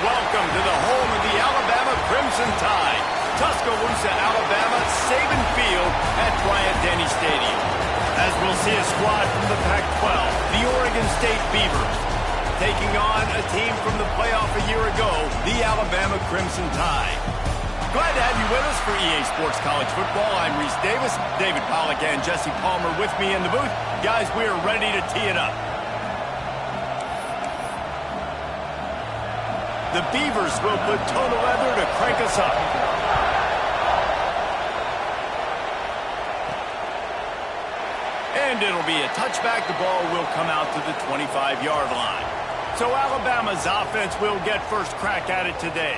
Welcome to the home of the Alabama Crimson Tide, Tuscaloosa, Alabama, Saban Field at Bryant-Denny Stadium. As we'll see a squad from the Pac-12, the Oregon State Beavers, taking on a team from the playoff a year ago, the Alabama Crimson Tide. Glad to have you with us for EA Sports College Football. I'm Reese Davis, David Pollack and Jesse Palmer with me in the booth. Guys, we are ready to tee it up. The Beavers will put total leather to crank us up. And it'll be a touchback. The ball will come out to the 25-yard line. So Alabama's offense will get first crack at it today.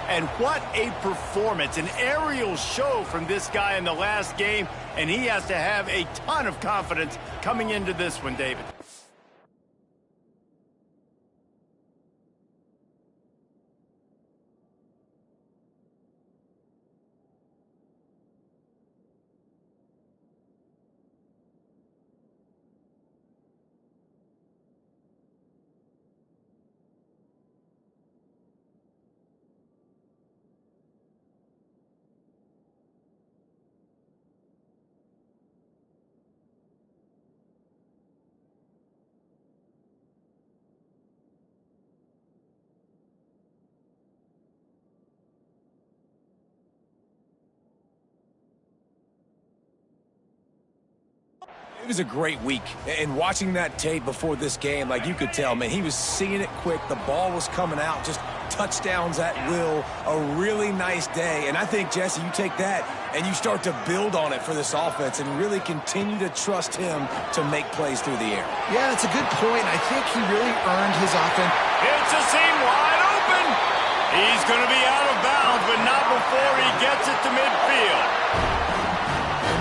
And what a performance, an aerial show from this guy in the last game, and he has to have a ton of confidence coming into this one, David. It was a great week, and watching that tape before this game, like you could tell, man, he was seeing it quick. The ball was coming out, just touchdowns at will. A really nice day, and I think, Jesse, you take that and you start to build on it for this offense and really continue to trust him to make plays through the air. Yeah, that's a good point. I think he really earned his offense. It's a seam wide open. He's going to be out of bounds, but not before he gets it to midfield.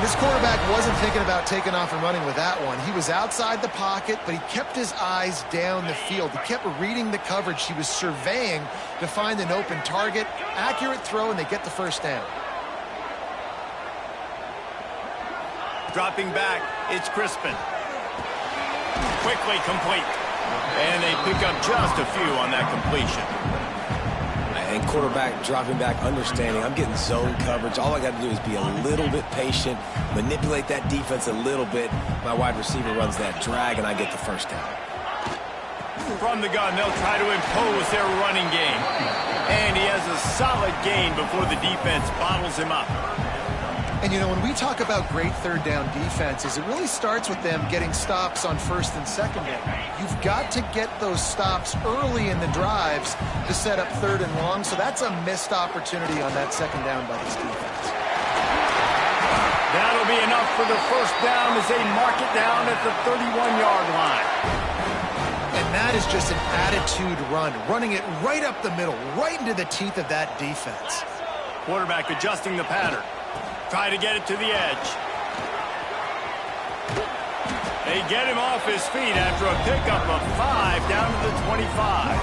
This quarterback wasn't thinking about taking off and running with that one. He was outside the pocket, but he kept his eyes down the field. He kept reading the coverage. He was surveying to find an open target. Accurate throw, and they get the first down. Dropping back, it's Crispin. Quickly complete. And they pick up just a few on that completion. And quarterback dropping back, understanding I'm getting zone coverage. All I got to do is be a little bit patient, manipulate that defense a little bit. My wide receiver runs that drag, and I get the first down. From the gun, they'll try to impose their running game. And he has a solid gain before the defense bottles him up. And, you know, when we talk about great third down defenses, it really starts with them getting stops on first and second down. You've got to get those stops early in the drives to set up third and long, so that's a missed opportunity on that second down by this defense. That'll be enough for the first down as they mark it down at the 31-yard line. And that is just an attitude run, running it right up the middle, right into the teeth of that defense. Quarterback adjusting the pattern. Try to get it to the edge. They get him off his feet after a pickup of 5 down to the 25.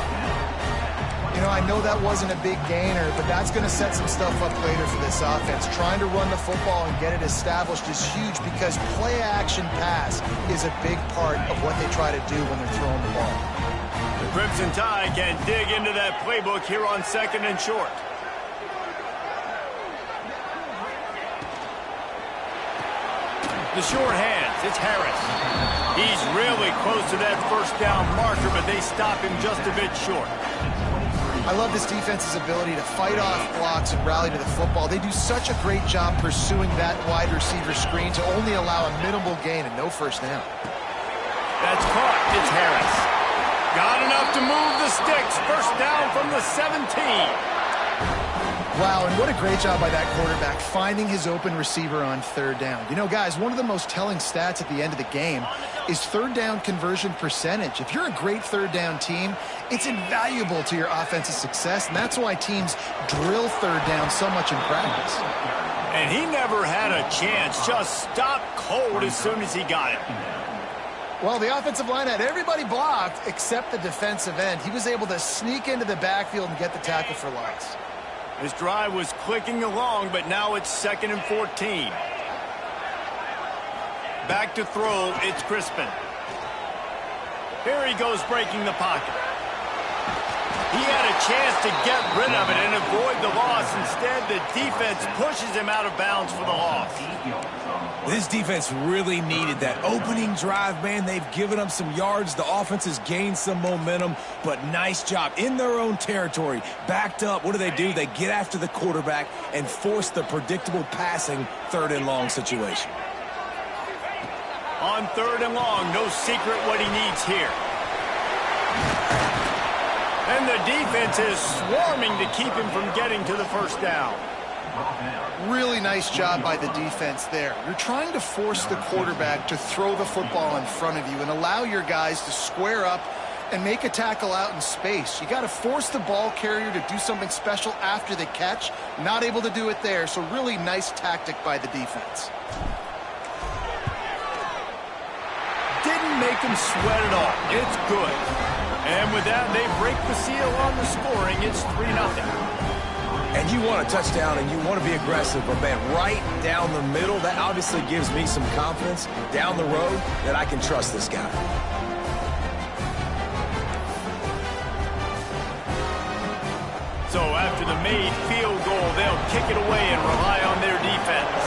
You know, I know that wasn't a big gainer, but that's going to set some stuff up later for this offense. Trying to run the football and get it established is huge because play-action pass is a big part of what they try to do when they're throwing the ball. The Crimson Tide can dig into that playbook here on second and short. The short hands, it's Harris. He's really close to that first down marker, but they stop him just a bit short. I love this defense's ability to fight off blocks and rally to the football. They do such a great job pursuing that wide receiver screen to only allow a minimal gain and no first down. That's caught. It's Harris. Got enough to move the sticks. First down from the 17. Wow, and what a great job by that quarterback finding his open receiver on third down. You know, guys, one of the most telling stats at the end of the game is third down conversion percentage. If you're a great third down team, it's invaluable to your offensive success, and that's why teams drill third down so much in practice. And he never had a chance, just stopped cold as soon as he got it. Well, the offensive line had everybody blocked except the defensive end. He was able to sneak into the backfield and get the tackle for loss. This drive was clicking along, but now it's 2nd and 14. Back to throw, it's Crispin. Here he goes breaking the pocket. He had a chance to get rid of it and avoid the loss. Instead, the defense pushes him out of bounds for the loss. This defense really needed that opening drive, man. They've given up some yards. The offense has gained some momentum, but nice job in their own territory. Backed up. What do? They get after the quarterback and force the predictable passing third and long situation. On third and long, no secret what he needs here. And the defense is swarming to keep him from getting to the first down. Really nice job by the defense there. You're trying to force the quarterback to throw the football in front of you and allow your guys to square up and make a tackle out in space. You got to force the ball carrier to do something special after the catch. Not able to do it there, so really nice tactic by the defense. Didn't make him sweat at all. It's good. And with that, they break the seal on the scoring. It's 3-0. And you want a touchdown and you want to be aggressive, but man, right down the middle, that obviously gives me some confidence down the road that I can trust this guy. So after the made field goal, they'll kick it away and rely on their defense.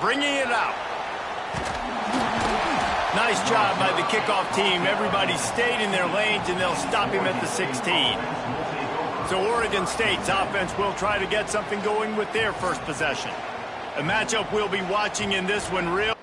Bringing it out. Nice job by the kickoff team. Everybody stayed in their lanes, and they'll stop him at the 16. So Oregon State's offense will try to get something going with their first possession. A matchup we'll be watching in this one real.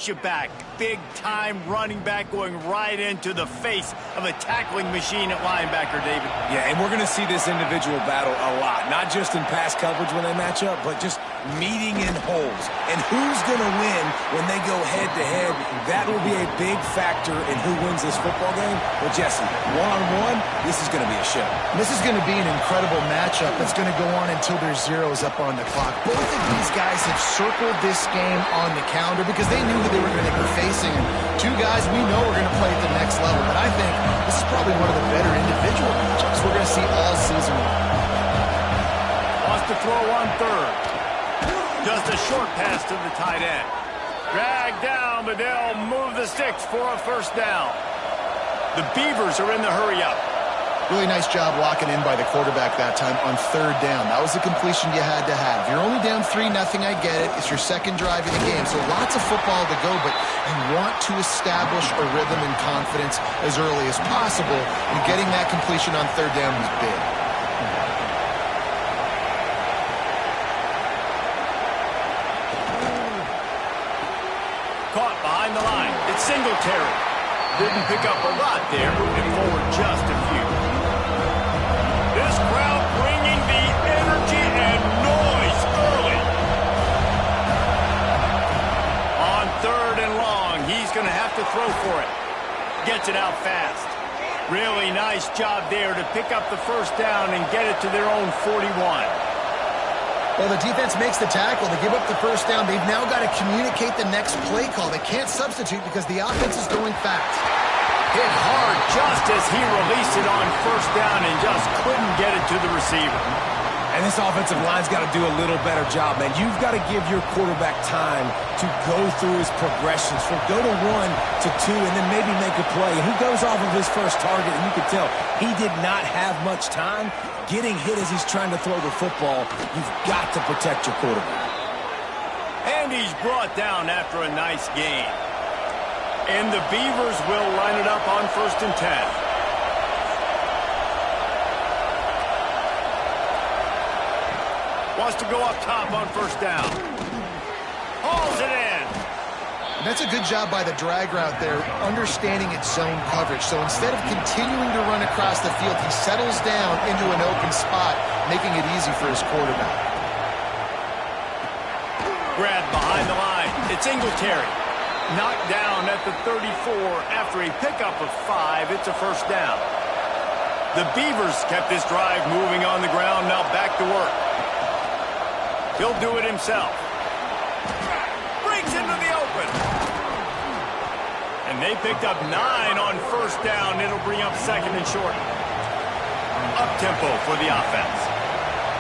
you back. Big-time running back going right into the face of a tackling machine at linebacker, David. Yeah, and we're going to see this individual battle a lot. Not just in pass coverage when they match up, but just meeting in holes. And who's going to win when they go head-to-head? That will be a big factor in who wins this football game. Well, Jesse, one-on-one, this is going to be a show. This is going to be an incredible matchup that's going to go on until there's zeros up on the clock. Both of these guys have circled this game on the calendar because they knew who they were going to be facing. And two guys we know are going to play at the next level. But I think this is probably one of the better individual matchups we're going to see all season long. Wants to throw on third. Just a short pass to the tight end. Dragged down, but they'll move the sticks for a first down. The Beavers are in the hurry-up. Really nice job locking in by the quarterback that time on third down. That was the completion you had to have. You're only down 3-0, I get it. It's your second drive of the game, so lots of football to go, but you want to establish a rhythm and confidence as early as possible, and getting that completion on third down was big. Caught behind the line. It's Singletary. Didn't pick up a lot there, moving forward just a few. This crowd bringing the energy and noise early. On third and long, he's going to have to throw for it. Gets it out fast. Really nice job there to pick up the first down and get it to their own 41. Well, the defense makes the tackle. They give up the first down. They've now got to communicate the next play call. They can't substitute because the offense is going fast. Hit hard just as he released it on first down and just couldn't get it to the receiver. And this offensive line's got to do a little better job, man. You've got to give your quarterback time to go through his progressions from go to 1 to 2 and then maybe make a play. And he goes off of his first target, and you can tell he did not have much time getting hit as he's trying to throw the football. You've got to protect your quarterback. And he's brought down after a nice gain. And the Beavers will line it up on 1st and 10. Wants to go up top on first down. Hauls it in. And that's a good job by the drag route there, understanding its zone coverage. So instead of continuing to run across the field, he settles down into an open spot, making it easy for his quarterback. Grabbed behind the line. It's Singletary. Knocked down at the 34 after a pickup of 5. It's a first down. The Beavers kept this drive moving on the ground. Now back to work. He'll do it himself. Breaks into the open. And they picked up 9 on first down. It'll bring up 2nd and short. Up-tempo for the offense.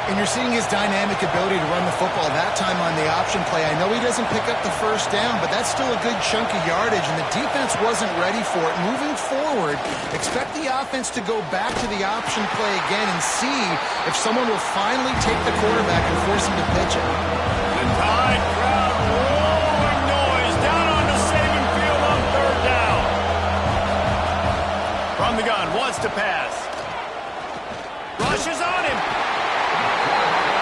And you're seeing his dynamic ability to run the football that time on the option play. I know he doesn't pick up the first down, but that's still a good chunk of yardage, and the defense wasn't ready for it. Moving forward, expect the offense to go back to the option play again and see if someone will finally take the quarterback and force him to pitch it. The Tide crowd rolling noise down on the Saban field on third down. From the gun, wants to pass. Rushes on him.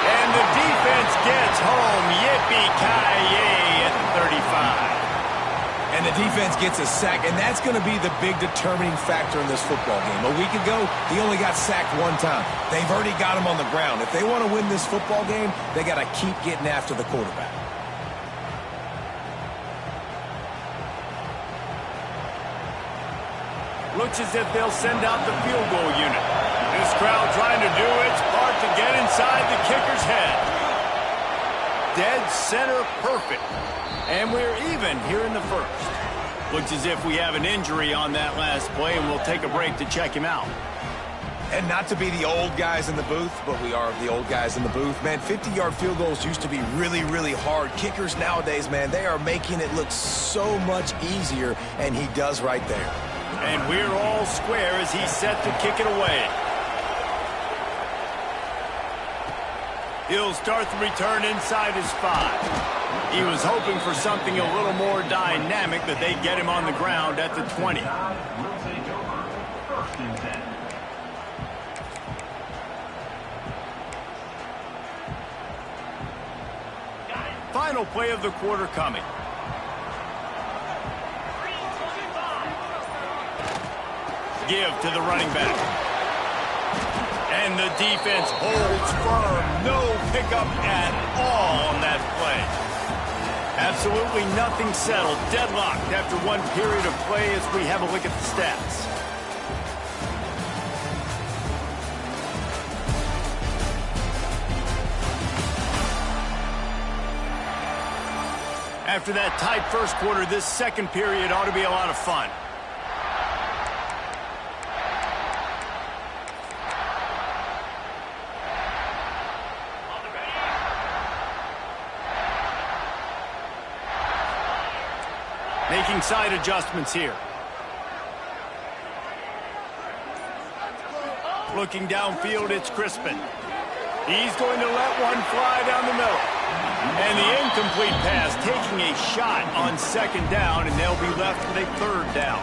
And the defense gets home. Yippee-ki-yay at the 35. And the defense gets a sack, and that's going to be the big determining factor in this football game. A week ago, he only got sacked 1 time. They've already got him on the ground. If they want to win this football game, they got to keep getting after the quarterback. Looks as if they'll send out the field goal unit. This crowd trying to do its part to get inside the kicker's head. Dead center perfect. And we're even here in the first. Looks as if we have an injury on that last play, and we'll take a break to check him out. And not to be the old guys in the booth, but we are the old guys in the booth. Man, 50-yard field goals used to be really, really hard. Kickers nowadays, man, they are making it look so much easier, and he does right there. And we're all square as he's set to kick it away. He'll start the return inside his 5. He was hoping for something a little more dynamic, but they get him on the ground at the 20. Final play of the quarter coming. give to the running back. And the defense holds firm. No pickup at all on that play. Absolutely nothing settled. Deadlocked after one period of play as we have a look at the stats. After that tight first quarter, this second period ought to be a lot of fun. Making side adjustments here. Looking downfield, it's Crispin. He's going to let one fly down the middle. And the incomplete pass, taking a shot on second down, and they'll be left with a third down.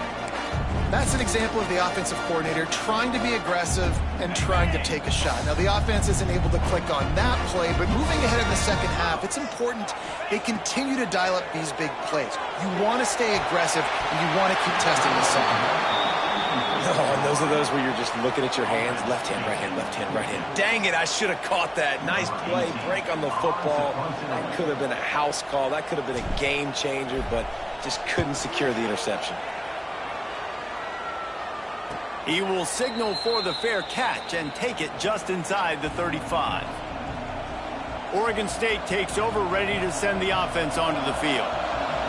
That's an example of the offensive coordinator trying to be aggressive and trying to take a shot. Now, the offense isn't able to click on that play, but moving ahead in the second half, it's important they continue to dial up these big plays. You want to stay aggressive, and you want to keep testing the second. Oh, and those are those where you're just looking at your hands. Left hand, right hand, left hand, right hand. Dang it, I should have caught that. Nice play, break on the football. That could have been a house call. That could have been a game changer, but just couldn't secure the interception. He will signal for the fair catch and take it just inside the 35. Oregon State takes over, ready to send the offense onto the field.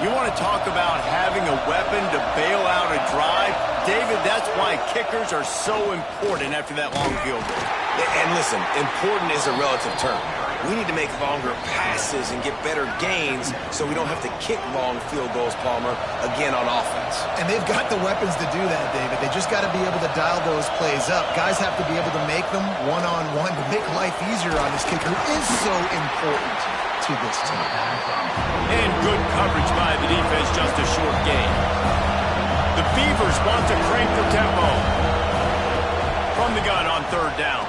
You want to talk about having a weapon to bail out a drive? David, that's why kickers are so important after that long field goal. And listen, important is a relative term. We need to make longer passes and get better gains so we don't have to kick long field goals, Palmer, again on offense. And they've got the weapons to do that, David. They just got to be able to dial those plays up. Guys have to be able to make them one-on-one to make life easier on this kicker, who is so important to this team. And good coverage by the defense, just a short gain. The Beavers want to crank the tempo. From the gun on third down.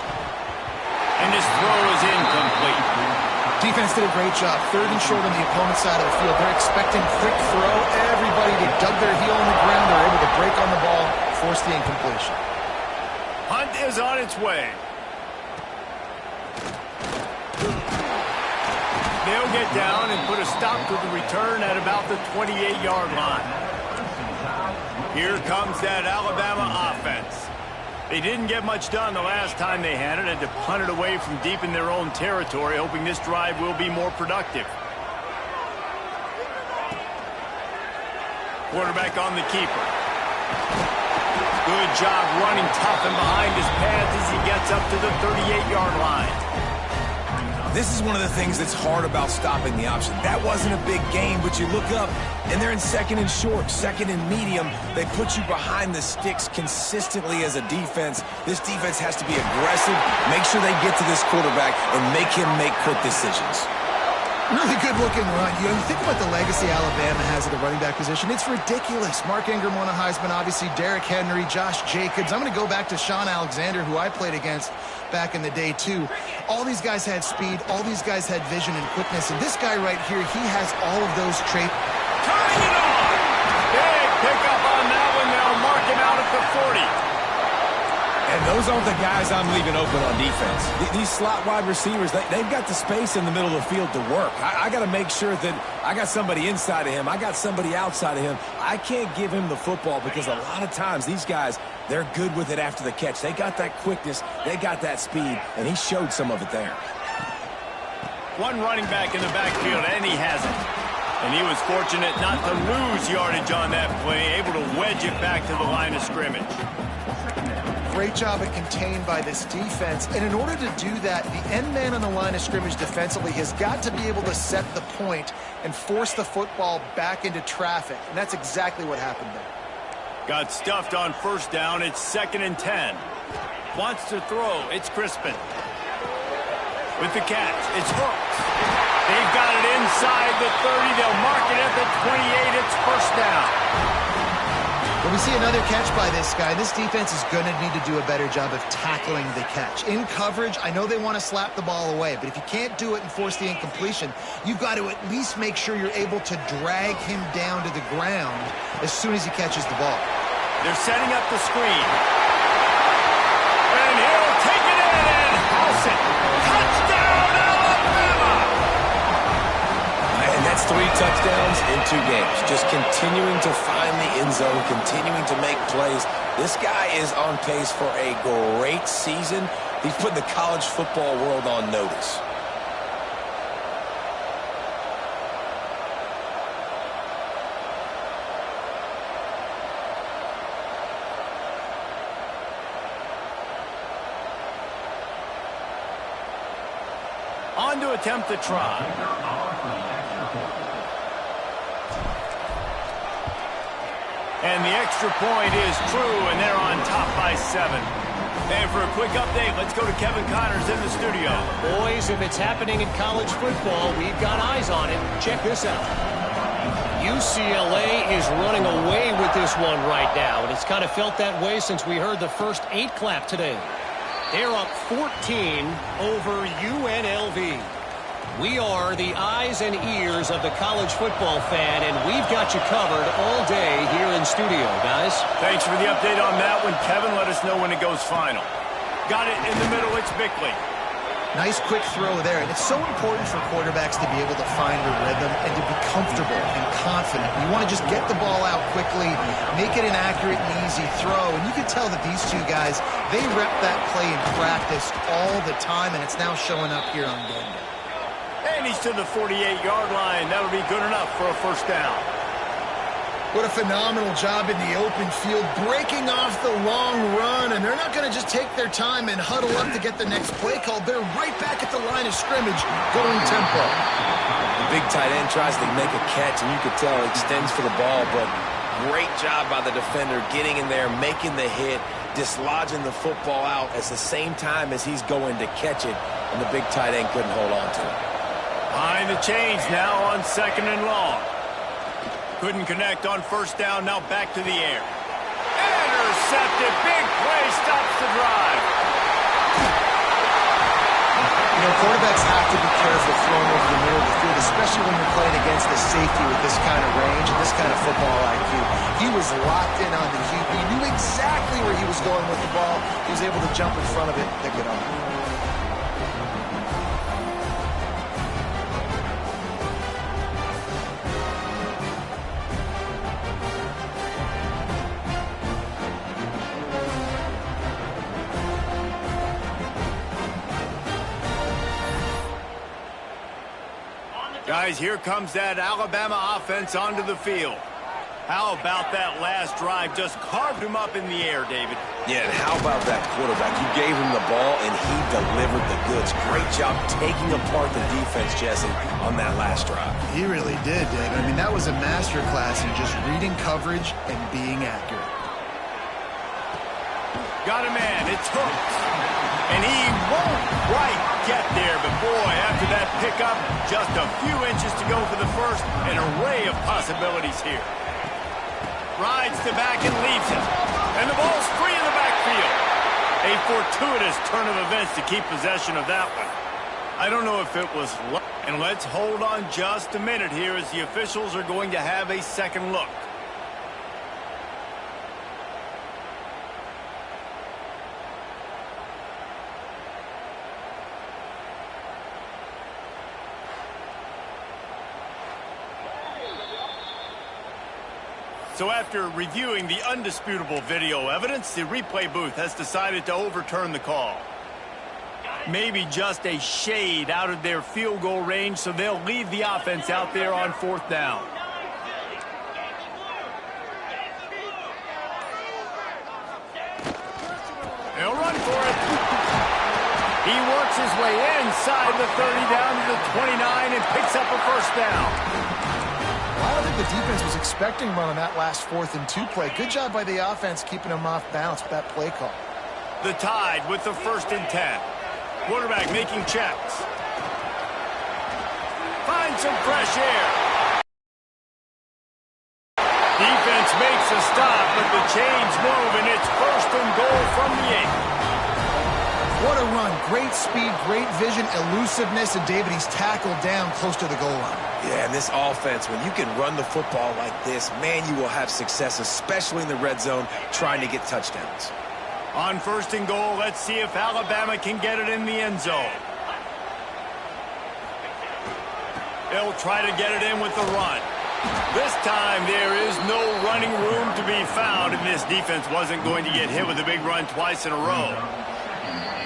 And this throw is incomplete. Defense did a great job. Third and short on the opponent's side of the field. They're expecting quick throw. Everybody, they dug their heel on the ground. They're able to break on the ball, force the incompletion. Hunt is on its way. They'll get down and put a stop to the return at about the 28-yard line. Here comes that Alabama offense. They didn't get much done the last time they had it, to punt it away from deep in their own territory, hoping this drive will be more productive. Quarterback on the keeper. Good job running tough and behind his pads as he gets up to the 38-yard line. This is one of the things that's hard about stopping the option. That wasn't a big gain, but you look up, and they're in second and short, second and medium. They put you behind the sticks consistently as a defense. This defense has to be aggressive, make sure they get to this quarterback, and make him make quick decisions. Really good-looking run. You think about the legacy Alabama has at the running back position. It's ridiculous. Mark Ingram won a Heisman, obviously. Derrick Henry, Josh Jacobs. I'm going to go back to Sean Alexander, who I played against back in the day, too. All these guys had speed. All these guys had vision and quickness. And this guy right here, he has all of those traits. Turning it on! Big pickup on that one. They'll mark him out at the 40. And those aren't the guys I'm leaving open on defense. These slot wide receivers, they've got the space in the middle of the field to work. I got to make sure that I got somebody inside of him. I got somebody outside of him. I can't give him the football because a lot of times these guys, they're good with it after the catch. They got that quickness. They got that speed, and he showed some of it there. One running back in the backfield, and he has it. And he was fortunate not to lose yardage on that play, able to wedge it back to the line of scrimmage. Great job at contained by this defense. And in order to do that, the end man on the line of scrimmage defensively has got to be able to set the point and force the football back into traffic. And that's exactly what happened there. Got stuffed on first down. It's 2nd and 10. Wants to throw. It's Crispin. With the catch, it's Hooks. They've got it inside the 30. They'll mark it at the 28. It's first down. When we see another catch by this guy, this defense is going to need to do a better job of tackling the catch. In coverage, I know they want to slap the ball away, but if you can't do it and force the incompletion, you've got to at least make sure you're able to drag him down to the ground as soon as he catches the ball. They're setting up the screen. And he'll take it in and house it. Touchdown, Alabama! And that's 3 touchdowns in 2 games. Just continuing to find the end zone, continuing to make plays. This guy is on pace for a great season. He's putting the college football world on notice. On to attempt the try. And the extra point is true, and they're on top by 7. And for a quick update, let's go to Kevin Connors in the studio. Boys, if it's happening in college football, we've got eyes on it. Check this out. UCLA is running away with this one right now, and it's kind of felt that way since we heard the first 8 clap today. They're up 14 over UNLV. We are the eyes and ears of the college football fan, and we've got you covered all day here in studio, guys. Thanks for the update on that one, Kevin. Let us know when it goes final. Got it in the middle. It's Bickley. Nice quick throw there, and it's so important for quarterbacks to be able to find a rhythm and to be comfortable and confident. You want to just get the ball out quickly, make it an accurate and easy throw, and you can tell that these 2 guys, they rep that play in practice all the time, and it's now showing up here on game day. And he's to the 48-yard line. That'll be good enough for a first down. What a phenomenal job in the open field, breaking off the long run, and they're not going to just take their time and huddle up to get the next play called. They're right back at the line of scrimmage, going tempo. The big tight end tries to make a catch, and you could tell extends for the ball, but great job by the defender getting in there, making the hit, dislodging the football out at the same time as he's going to catch it, and the big tight end couldn't hold on to it. Behind the chains now on 2nd and long. Couldn't connect on first down, now back to the air. Intercepted, big play, stops the drive. You know, quarterbacks have to be careful throwing over the middle of the field, especially when you're playing against the safety with this kind of range and this kind of football IQ. He was locked in on the QB, knew exactly where he was going with the ball. He was able to jump in front of it and pick it up. Guys, here comes that Alabama offense onto the field. How about that last drive? Just carved him up in the air, David. Yeah, and how about that quarterback? You gave him the ball, and he delivered the goods. Great job taking apart the defense, Jesse, on that last drive. He really did, David. I mean, that was a masterclass in just reading coverage and being accurate. Got a man. It's Hooks. And he won't quite get there, but boy, after that pickup, just a few inches to go for the first. An array of possibilities here. Rides to back and leaves it. And the ball's free in the backfield. A fortuitous turn of events to keep possession of that one. I don't know if it was luck. And let's hold on just a minute here as the officials are going to have a second look. So after reviewing the undisputable video evidence, the replay booth has decided to overturn the call. Maybe just a shade out of their field goal range, so they'll leave the offense out there on 4th down. They'll run for it. He works his way inside the 30 down to the 29 and picks up a first down. I don't think the defense was expecting run on that last 4th and 2 play. Good job by the offense keeping them off balance with that play call. The Tide with the 1st and 10. Quarterback making checks. Finds some fresh air. Defense makes a stop, but the chains move, and it's 1st and goal from the 8. What a run. Great speed, great vision, elusiveness, and David, he's tackled down close to the goal line. Yeah, and this offense, when you can run the football like this, man, you will have success, especially in the red zone, trying to get touchdowns. On 1st and goal, let's see if Alabama can get it in the end zone. They'll try to get it in with the run. This time, there is no running room to be found, and this defense wasn't going to get hit with a big run twice in a row.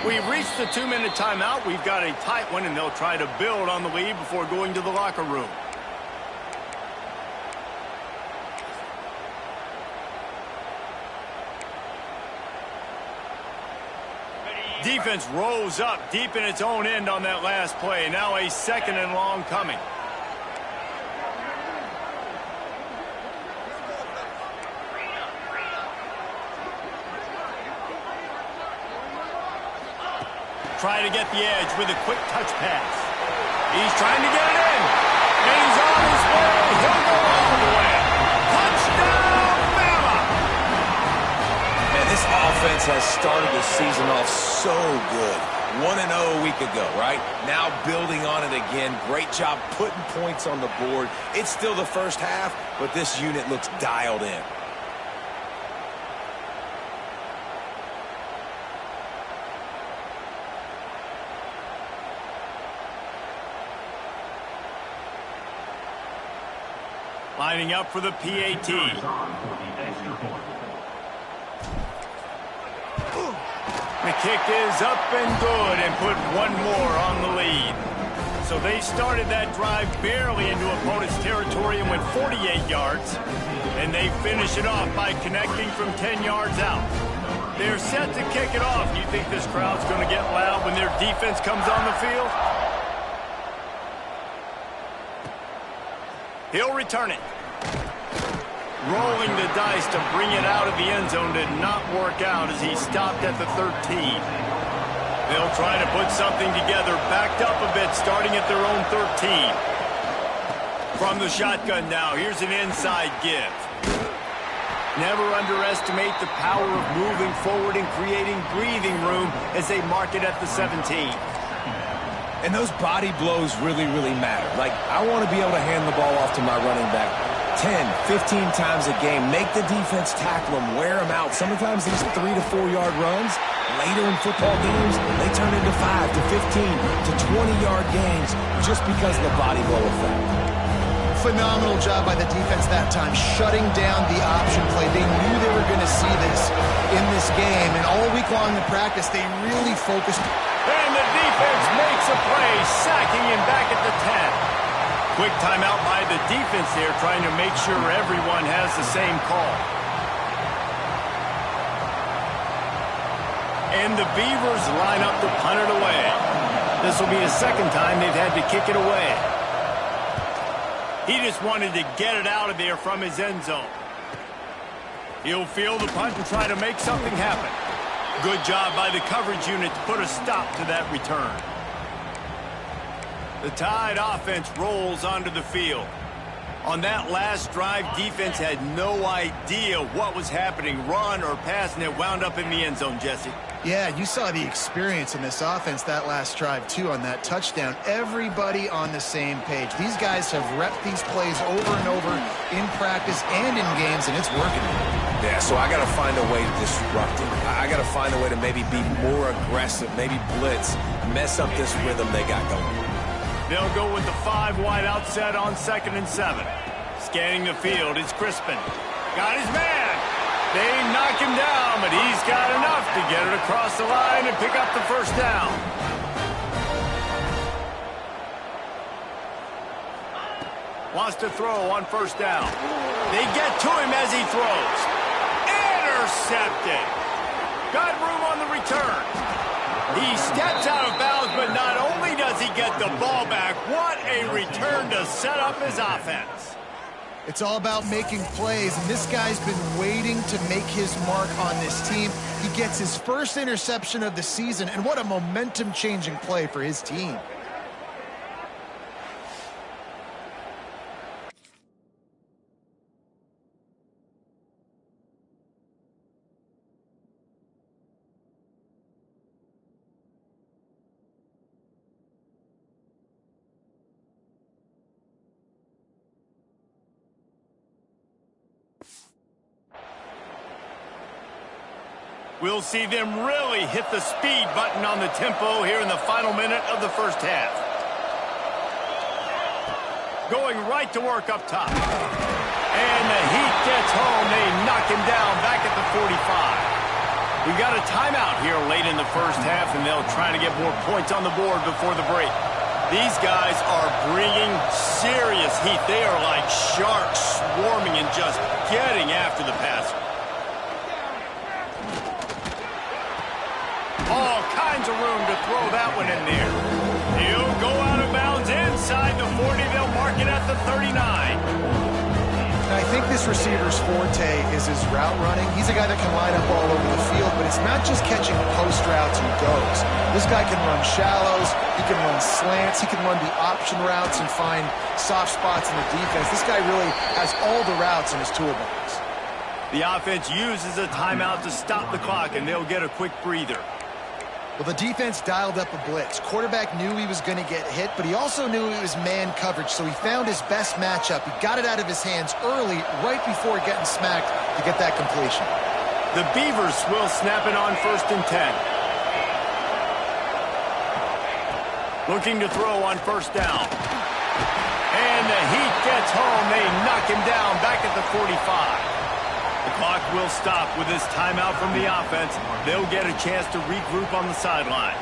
We've reached the 2-minute timeout. We've got a tight one, and they'll try to build on the lead before going to the locker room. Defense rose up deep in its own end on that last play. Now a 2nd and long coming. Try to get the edge with a quick touch pass. He's trying to get it in. And he's on his way. He'll go all the way. Touchdown, Bama! Man, this offense has started the season off so good. 1-0 a week ago, right? Now building on it again. Great job putting points on the board. It's still the first half, but this unit looks dialed in. Lining up for the PAT. The kick is up and good and put one more on the lead. So they started that drive barely into opponent's territory and went 48 yards. And they finish it off by connecting from 10 yards out. They're set to kick it off. You think this crowd's going to get loud when their defense comes on the field? He'll return it. Rolling the dice to bring it out of the end zone did not work out as he stopped at the 13. They'll try to put something together, backed up a bit, starting at their own 13. From the shotgun now, here's an inside give. Never underestimate the power of moving forward and creating breathing room as they mark it at the 17. And those body blows really, really matter. Like, I want to be able to hand the ball off to my running back 10, 15 times a game. Make the defense tackle them, wear them out. Sometimes these 3 to 4 yard runs, later in football games, they turn into 5 to 15 to 20-yard games just because of the body blow effect. Phenomenal job by the defense that time, shutting down the option play. They knew they were going to see this in this game, and all week long in practice, they really focused. And the defense makes a play, sacking him back at the 10. Quick timeout by the defense there, trying to make sure everyone has the same call. And the Beavers line up to punt it away. This will be the 2nd time they've had to kick it away. He just wanted to get it out of there from his end zone. He'll field the punt and try to make something happen. Good job by the coverage unit to put a stop to that return. The Tide offense rolls onto the field. On that last drive, defense had no idea what was happening, run or pass, and it wound up in the end zone, Jesse. Yeah, you saw the experience in this offense that last drive, too, on that touchdown. Everybody on the same page. These guys have repped these plays over and over in practice and in games, and it's working. Yeah, so I got to find a way to disrupt it. I got to find a way to maybe be more aggressive, maybe blitz, mess up this rhythm they got going. They'll go with the 5 wide outset on 2nd and 7. Scanning the field, it's Crispin. Got his man. They knock him down, but he's got enough to get it across the line and pick up the 1st down. Wants to throw on 1st down. They get to him as he throws. Intercepted. Got room on the return. He steps out of bounds, but not only does he get the ball back, what a return to set up his offense. It's all about making plays, and this guy's been waiting to make his mark on this team. He gets his first interception of the season, and what a momentum-changing play for his team. We'll see them really hit the speed button on the tempo here in the final minute of the first half. Going right to work up top. And the Heat gets home. They knock him down back at the 45. We got a timeout here late in the first half, and they'll try to get more points on the board before the break. These guys are bringing serious heat. They are like sharks swarming and just getting after the passer. All kinds of room to throw that one in there. He'll go out of bounds inside the 40. They'll mark it at the 39. I think this receiver's forte is his route running. He's a guy that can line up all over the field, but it's not just catching post routes and goes. This guy can run shallows, he can run slants, he can run the option routes and find soft spots in the defense. This guy really has all the routes in his toolbox. The offense uses a timeout to stop the clock, and they'll get a quick breather. Well, the defense dialed up a blitz. Quarterback knew he was going to get hit, but he also knew it was man coverage, so he found his best matchup. He got it out of his hands early, right before getting smacked to get that completion. The Beavers will snap it on 1st and 10. Looking to throw on 1st down. And the Heat gets home. They knock him down back at the 45. The clock will stop with this timeout from the offense. They'll get a chance to regroup on the sideline.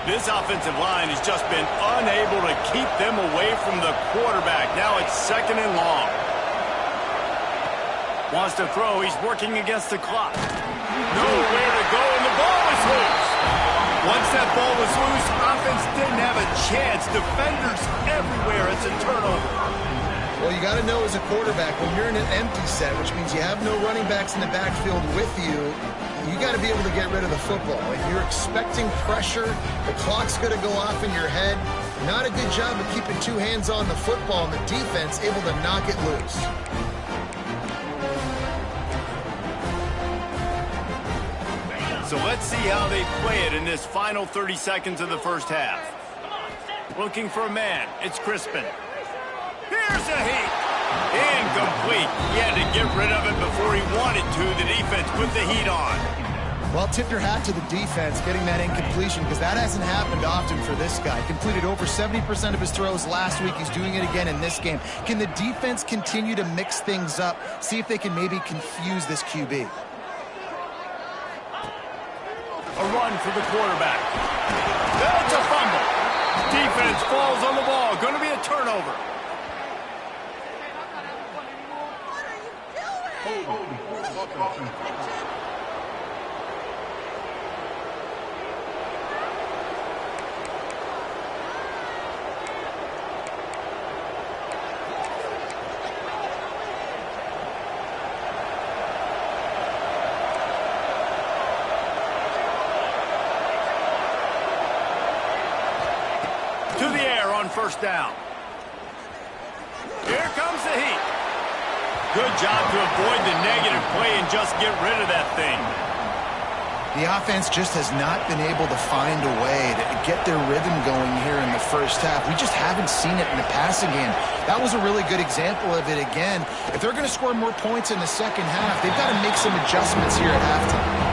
This offensive line has just been unable to keep them away from the quarterback. Now it's 2nd and long. Wants to throw. He's working against the clock. Nowhere to go, and the ball is loose. Once that ball was loose, offense didn't have a chance. Defenders everywhere. It's a turnover. Well, you got to know as a quarterback, when you're in an empty set, which means you have no running backs in the backfield with you, you got to be able to get rid of the football. If you're expecting pressure, the clock's going to go off in your head. Not a good job of keeping two hands on the football, and the defense able to knock it loose. So let's see how they play it in this final 30 seconds of the first half. Looking for a man. It's Crispin. Here's a Heat. Incomplete. He had to get rid of it before he wanted to. The defense put the heat on. Well, tip your hat to the defense getting that incompletion, because that hasn't happened often for this guy. Completed over 70% of his throws last week. He's doing it again in this game. Can the defense continue to mix things up? See if they can maybe confuse this QB. A run for the quarterback. That's a fumble. Defense falls on the ball. Going to be a turnover. To the air on 1st down. Here comes the Heat. Good job to avoid the negative play and just get rid of that thing. The offense just has not been able to find a way to get their rhythm going here in the first half. We just haven't seen it in the passing game. That was a really good example of it again. If they're going to score more points in the second half, they've got to make some adjustments here at halftime.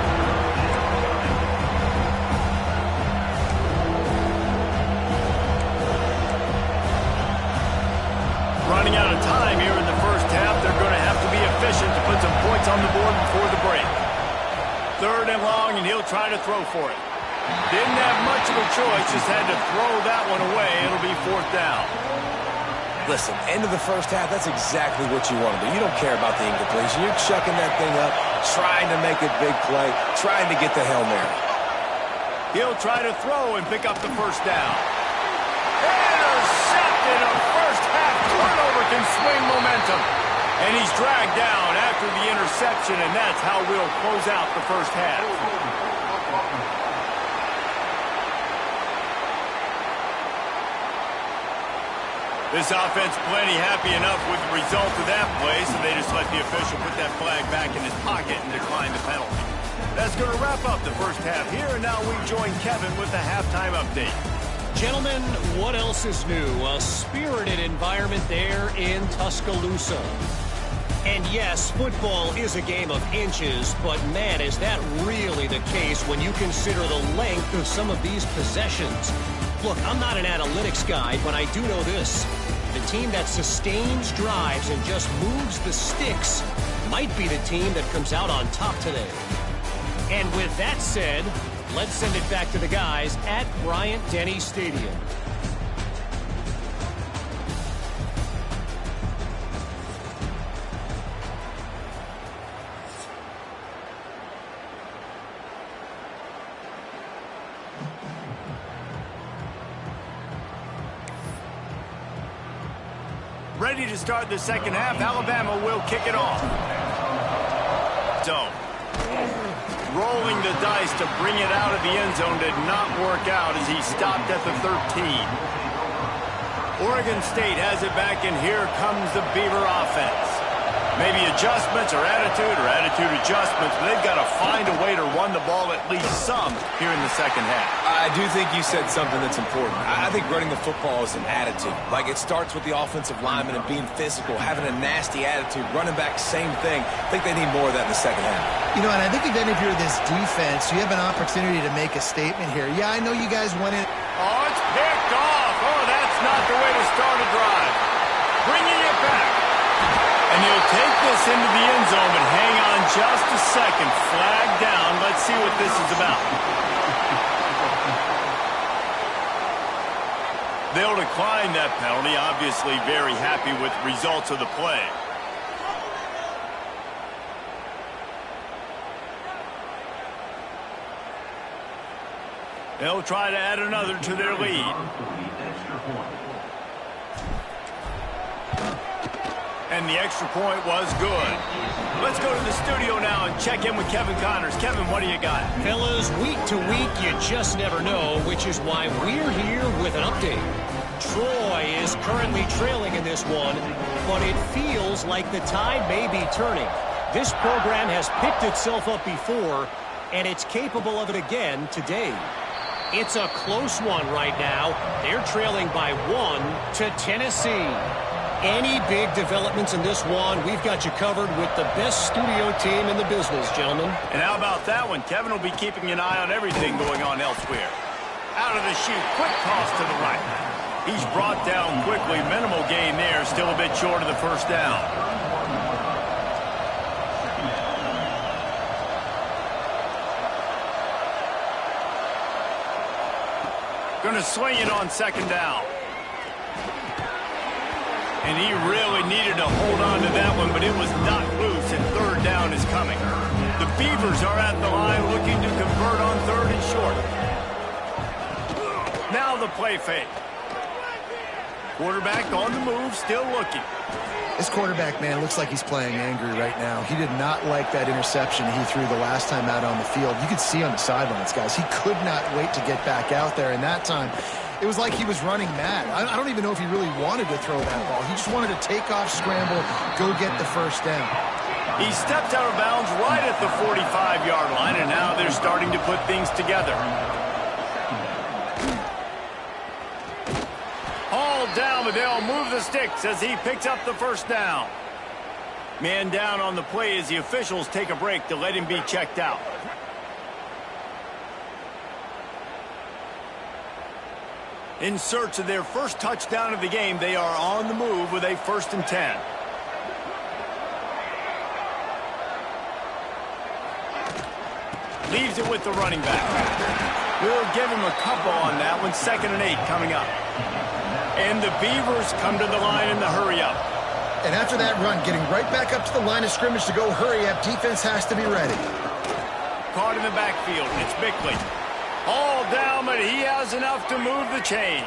Running out of time here in the first half. They're going to have to be efficient to put some points on the board before the break. 3rd and long, and he'll try to throw for it. Didn't have much of a choice, just had to throw that one away. It'll be 4th down. Listen, end of the first half, that's exactly what you want to do. You don't care about the incompletion. You're chucking that thing up, trying to make a big play, trying to get the Hail Mary. He'll try to throw and pick up the 1st down. Intercepted. A first half turnover can swing momentum. And he's dragged down after the interception, and that's how we'll close out the first half. This offense plenty happy enough with the result of that play, so they just let the official put that flag back in his pocket and decline the penalty. That's going to wrap up the first half here, and now we join Kevin with the halftime update. Gentlemen, what else is new? A spirited environment there in Tuscaloosa. And yes, football is a game of inches, but man, is that really the case when you consider the length of some of these possessions. Look, I'm not an analytics guy, but I do know this. The team that sustains drives and just moves the sticks might be the team that comes out on top today. And with that said, let's send it back to the guys at Bryant-Denny Stadium. Ready to start the second half. Alabama will kick it off. Zone. Rolling the dice to bring it out of the end zone did not work out as he stopped at the 13. Oregon State has it back, and here comes the Beaver offense. Maybe adjustments or attitude adjustments, but they've got to find a way to run the ball at least some here in the second half. I do think you said something that's important. I think running the football is an attitude. Like, it starts with the offensive lineman and being physical, having a nasty attitude. Running back, same thing. I think they need more of that in the second half. You know, and I think then if you're this defense, you have an opportunity to make a statement here. Yeah, I know you guys won it. Oh, it's picked off. Oh, that's not the way to start a drive. Bringing it back. And he'll take this into the end zone, but hang on just a second. Flag down. Let's see what this is about. They'll decline that penalty. Obviously very happy with the results of the play. They'll try to add another to their lead. And the extra point was good. Let's go to the studio now and check in with Kevin Connors. Kevin, what do you got? Fellas, week to week, you just never know, which is why we're here with an update. Troy is currently trailing in this one, but it feels like the tide may be turning. This program has picked itself up before, and it's capable of it again today. It's a close one right now. They're trailing by 1 to Tennessee. Any big developments in this one, we've got you covered with the best studio team in the business, gentlemen. And how about that one? Kevin will be keeping an eye on everything going on elsewhere. Out of the chute, quick toss to the right. He's brought down quickly. Minimal gain there, still a bit short of the first down. Going to swing it on second down. And he really needed to hold on to that one, but it was knocked loose, and third down is coming. The Beavers are at the line looking to convert on third and short. Now the play fake. Quarterback on the move, still looking. This quarterback, man, looks like he's playing angry right now. He did not like that interception he threw the last time out on the field. You could see on the sidelines, guys. He could not wait to get back out there, and that time it was like he was running mad. I don't even know if he really wanted to throw that ball. He just wanted to take off, scramble, go get the first down. He stepped out of bounds right at the 45-yard line, and now they're starting to put things together. Hauled down, but they'll move the sticks as he picks up the first down. Man down on the play as the officials take a break to let him be checked out. In search of their first touchdown of the game, they are on the move with a 1st and 10. Leaves it with the running back. We'll give him a couple on that one. 2nd and 8 coming up. And the Beavers come to the line in the hurry-up. And after that run, getting right back up to the line of scrimmage to go hurry-up, defense has to be ready. Caught in the backfield. It's Bickley. All down, but he has enough to move the chains.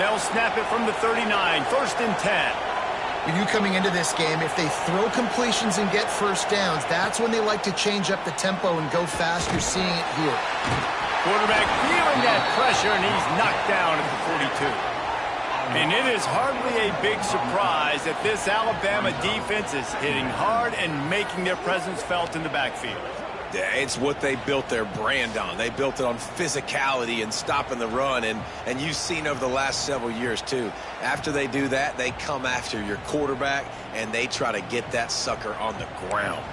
They'll snap it from the 39, 1st and 10. When you coming into this game, if they throw completions and get first downs, that's when they like to change up the tempo and go fast. You're seeing it here. Quarterback feeling that pressure, and he's knocked down at the 42. And it is hardly a big surprise that this Alabama defense is hitting hard and making their presence felt in the backfield. Yeah, it's what they built their brand on. They built it on physicality and stopping the run, and you've seen over the last several years, too. After they do that, they come after your quarterback, and they try to get that sucker on the ground.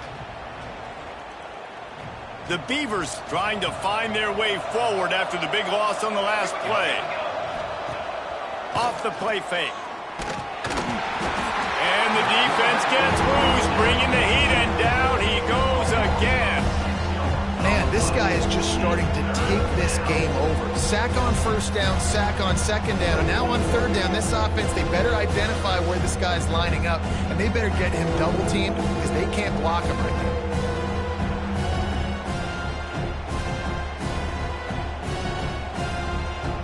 The Beavers trying to find their way forward after the big loss on the last play. Off the play fake. And the defense gets loose, bringing the heat, and down he goes again. Man, this guy is just starting to take this game over. Sack on first down, sack on second down, and now on third down, this offense, they better identify where this guy's lining up, and they better get him double-teamed because they can't block him right now.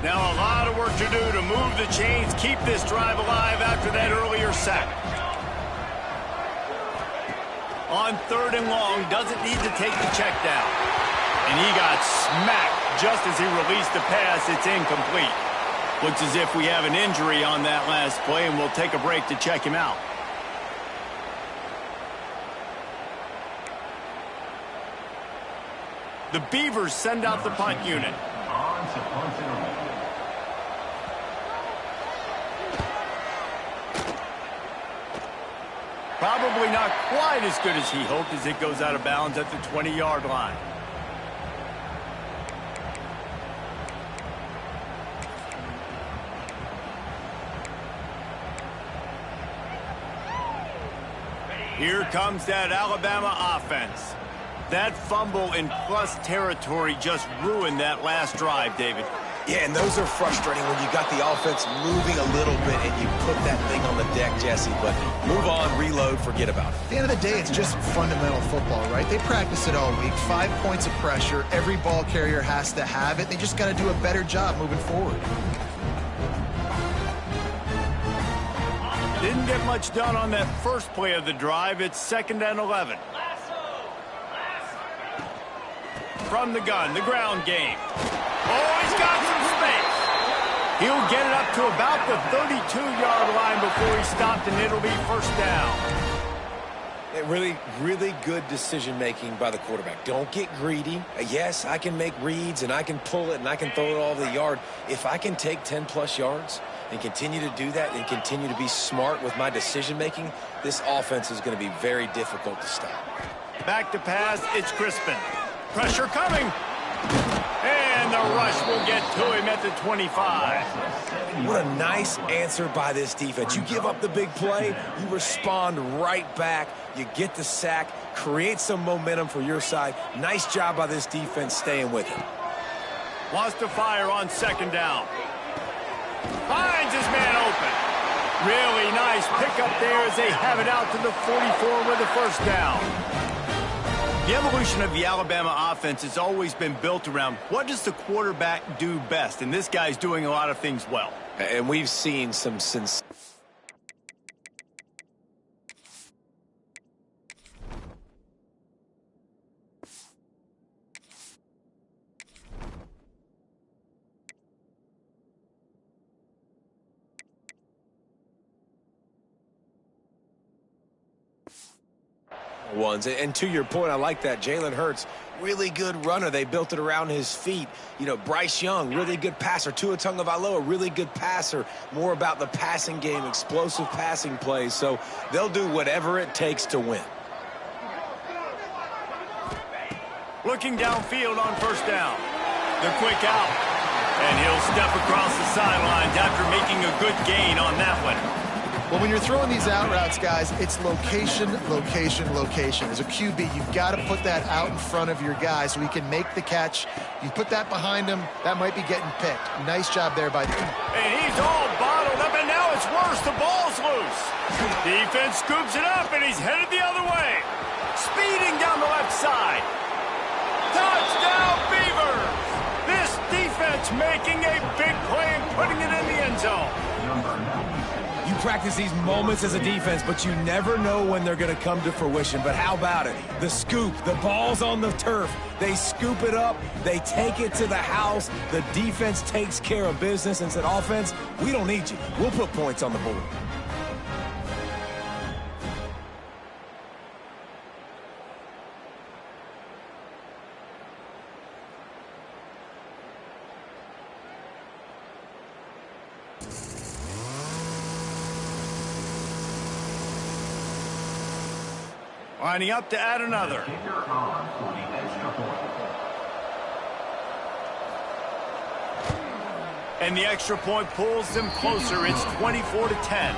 Now a lot of work to do to move the chains, keep this drive alive after that earlier sack. On third and long, doesn't need to take the check down. And he got smacked just as he released the pass. It's incomplete. Looks as if we have an injury on that last play, and we'll take a break to check him out. The Beavers send out the punt unit. Probably not quite as good as he hoped as it goes out of bounds at the 20-yard line. Here comes that Alabama offense. That fumble in plus territory just ruined that last drive, David. Yeah, and those are frustrating when you got the offense moving a little bit and you put that thing on the deck, Jesse. But move on, reload, forget about it. At the end of the day, it's just fundamental football, right? They practice it all week. 5 points of pressure. Every ball carrier has to have it. They just got to do a better job moving forward. Didn't get much done on that first play of the drive. It's 2nd and 11. From the gun, the ground game. Oh, he's got some space. He'll get it up to about the 32-yard line before he stopped, and it'll be first down. Really good decision-making by the quarterback. Don't get greedy. Yes, I can make reads, and I can pull it, and I can throw it all over the yard. If I can take 10-plus yards and continue to do that and continue to be smart with my decision-making, this offense is going to be very difficult to stop. Back to pass, it's Crispin. Pressure coming. And the rush will get to him at the 25. What a nice answer by this defense. You give up the big play, you respond right back, you get the sack, create some momentum for your side. Nice job by this defense staying with it. Wants to fire on 2nd down. Finds his man open. Really nice pickup there as they have it out to the 44 with a first down. The evolution of the Alabama offense has always been built around what does the quarterback do best, and this guy's doing a lot of things well. And we've seen some ones. And to your point, I like that. Jalen Hurts, really good runner. They built it around his feet. You know, Bryce Young, really good passer. Tua Tagovailoa, really good passer. More about the passing game, explosive passing plays. So they'll do whatever it takes to win. Looking downfield on first down. The quick out. And he'll step across the sidelines after making a good gain on that one. Well, when you're throwing these out routes, guys, it's location, location, location. As a QB, you've got to put that out in front of your guy so he can make the catch. You put that behind him, that might be getting picked. Nice job there by the team. And he's all bottled up, and now it's worse. The ball's loose. Defense scoops it up, and he's headed the other way. Speeding down the left side. Touchdown, Beavers! This defense making a big play and putting it in the end zone. You practice these moments as a defense, but you never know when they're going to come to fruition. But how about it? The scoop, the ball's on the turf. They scoop it up. They take it to the house. The defense takes care of business and said, offense, we don't need you. We'll put points on the board. Lining up to add another. And the extra point pulls them closer. It's 24-10.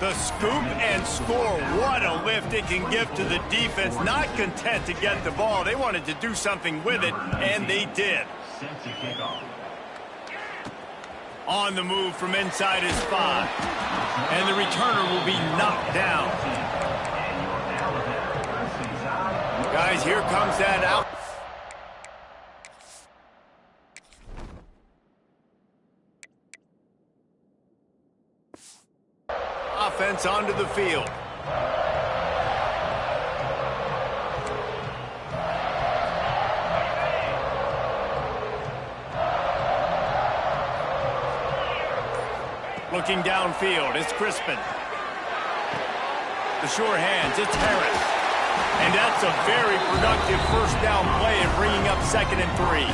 The scoop and score. What a lift it can give to the defense. Not content to get the ball. They wanted to do something with it, and they did. On the move from inside his 5. And the returner will be knocked down. Guys, here comes that out. Offense onto the field. Looking downfield, it's Crispin. The sure hands, it's Harris. And that's a very productive first down play and bringing up 2nd and 3.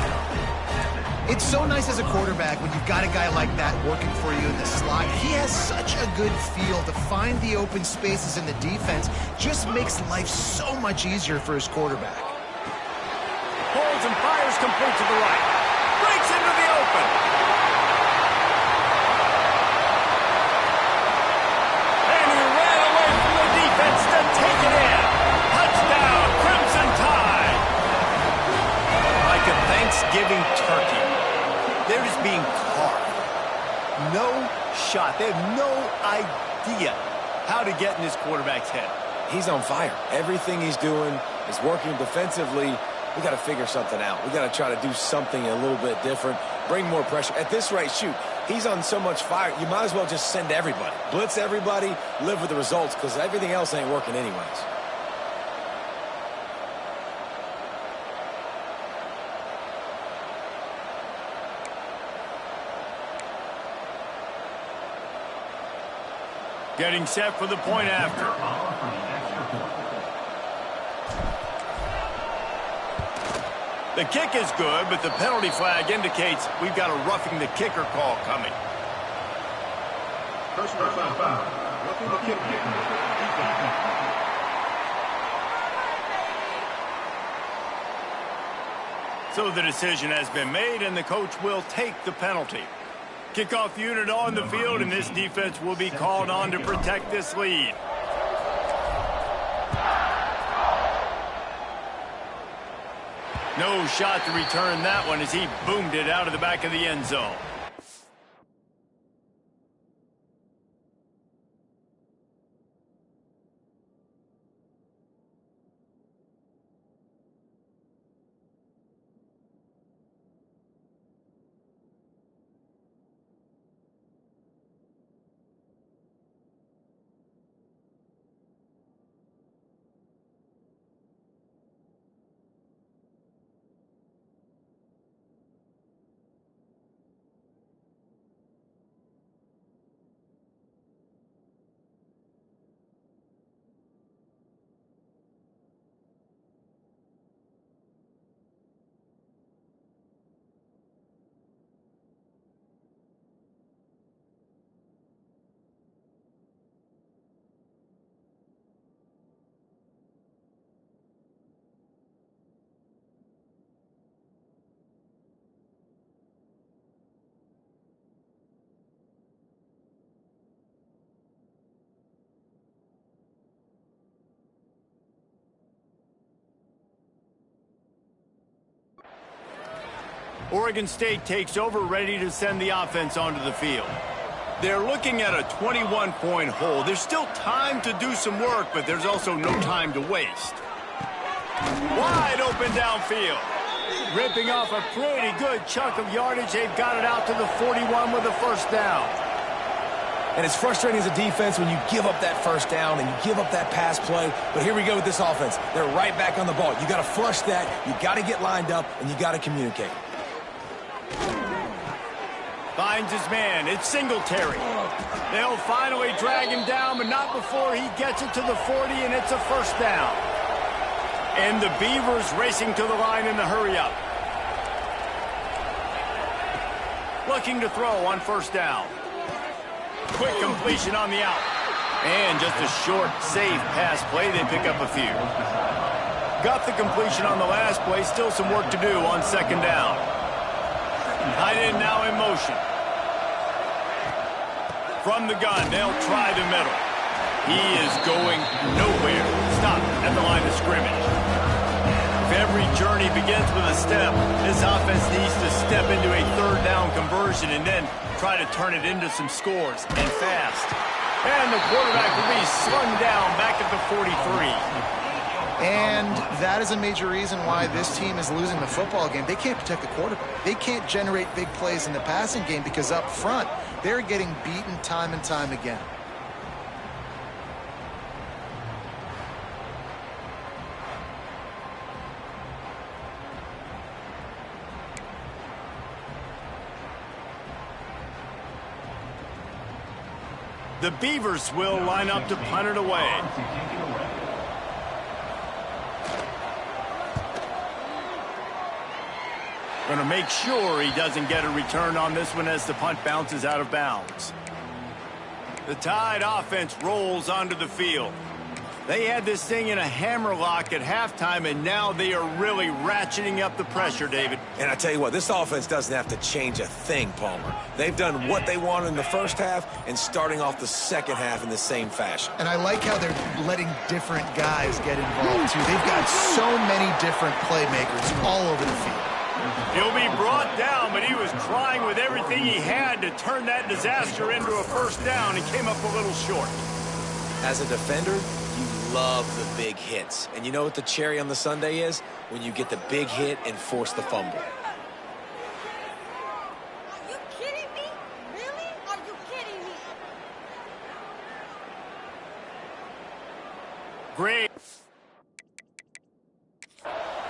It's so nice as a quarterback when you've got a guy like that working for you in the slot. He has such a good feel to find the open spaces in the defense. Just makes life so much easier for his quarterback. Pulls and fires complete to the right. Breaks into the open. And he ran away from the defense to take it in. Touchdown, Crimson Tide. Like a Thanksgiving turkey. They're just being carved. No shot. They have no idea how to get in this quarterback's head. He's on fire. Everything he's doing is working defensively. We got to figure something out. We got to try to do something a little bit different. Bring more pressure. At this rate, shoot, he's on so much fire, you might as well just send everybody. Blitz everybody, live with the results, because everything else ain't working anyways. Getting set for the point after. The kick is good, but the penalty flag indicates we've got a roughing the kicker call coming. Personal foul. Roughing the kicker. So the decision has been made, and the coach will take the penalty. Kickoff unit on the field, and this defense will be called on to protect this lead. No shot to return that one as he boomed it out of the back of the end zone. Oregon State takes over, ready to send the offense onto the field. They're looking at a 21-point hole. There's still time to do some work, but there's also no time to waste. Wide open downfield. Ripping off a pretty good chunk of yardage. They've got it out to the 41 with a first down. And it's frustrating as a defense when you give up that first down and you give up that pass play. But here we go with this offense. They're right back on the ball. You got to flush that. You got to get lined up, and you got to communicate. Finds his man. It's Singletary. They'll finally drag him down, but not before he gets it to the 40, and it's a first down. And the Beavers racing to the line in the hurry-up. looking to throw on first down. Quick completion on the out. And just a short, safe pass play. They pick up a few. Got the completion on the last play. Still some work to do on second down. Tight end now in motion. From the gun, they'll try the middle. He is going nowhere. Stop at the line of scrimmage. If every journey begins with a step, this offense needs to step into a third down conversion and then try to turn it into some scores, and fast. And the quarterback will be slung down back at the 43. And that is a major reason why this team is losing the football game. They can't protect the quarterback. They can't generate big plays in the passing game because up front, they're getting beaten time and time again. The Beavers will line up to punt it away. Going to make sure he doesn't get a return on this one as the punt bounces out of bounds. The Tide offense rolls onto the field. They had this thing in a hammerlock at halftime, and now they are really ratcheting up the pressure, David. And I tell you what, this offense doesn't have to change a thing, Palmer. They've done what they wanted in the first half and starting off the second half in the same fashion. And I like how they're letting different guys get involved, too. They've got so many different playmakers all over the field. He'll be brought down, but he was trying with everything he had to turn that disaster into a first down. He came up a little short. As a defender, you love the big hits. And you know what the cherry on the sundae is? When you get the big hit and force the fumble. Are you kidding me? Really? Are you kidding me? Great.